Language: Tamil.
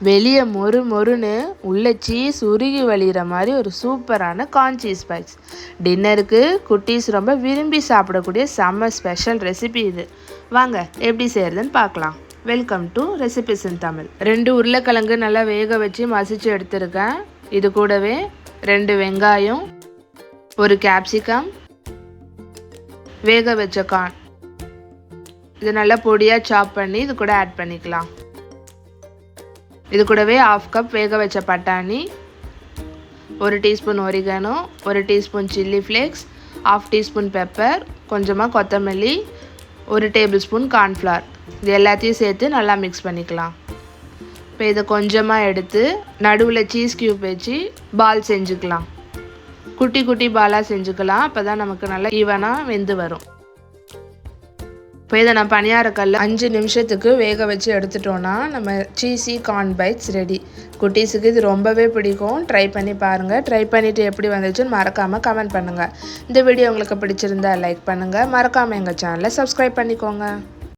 வெளியே மொறு மொறுன்னு உள்ள சீஸ் உருகி வழிகிற மாதிரி ஒரு சூப்பரான கார்ன் சீஸ் பைட்ஸ். டின்னருக்கு குட்டீஸ் ரொம்ப விரும்பி சாப்பிடக்கூடிய செம்ம ஸ்பெஷல் ரெசிபி இது. வாங்க எப்படி செய்கிறதுன்னு பார்க்கலாம். வெல்கம் டு ரெசிபிஸ் இன் தமிழ். 2 உருளைக்கிழங்கு நல்லா வேக வச்சு மசிச்சு எடுத்துருக்கேன். இது கூடவே 2 வெங்காயம், ஒரு கேப்சிகம், வேக வச்ச கார்ன், இது நல்லா பொடியாக சாப் பண்ணி இது கூட ஆட் பண்ணிக்கலாம். இது கூடவே 1/2 கப் வேக வச்ச பட்டாணி, 1 teaspoon oregano, 1 teaspoon chilli flakes, 1/2 teaspoon pepper, கொஞ்சமாக கொத்தமல்லி, 1 டேபிள் ஸ்பூன் கார்ன்ஃப்ளவர், இது எல்லாத்தையும் சேர்த்து நல்லா மிக்ஸ் பண்ணிக்கலாம். இப்போ இதை கொஞ்சமாக எடுத்து நடுவில் சீஸ் க்யூப் வச்சு பால் செஞ்சுக்கலாம். குட்டி குட்டி பாலாக செஞ்சுக்கலாம், அப்போ தான் நமக்கு நல்லா ஈவனாக வெந்து வரும். இப்போ இதை நான் பணியாரக்கல்ல 5 நிமிஷத்துக்கு வேக வச்சு எடுத்துட்டோன்னா நம்ம சீஸி கார்ன் பைட்ஸ் ரெடி. குட்டீஸுக்கு இது ரொம்பவே பிடிக்கும். ட்ரை பண்ணி பாருங்கள். ட்ரை பண்ணிவிட்டு எப்படி வந்துச்சுன்னு மறக்காமல் கமெண்ட் பண்ணுங்கள். இந்த வீடியோ உங்களுக்கு பிடிச்சிருந்தா லைக் பண்ணுங்கள். மறக்காமல் எங்கள் சேனலை சப்ஸ்கிரைப் பண்ணிக்கோங்க.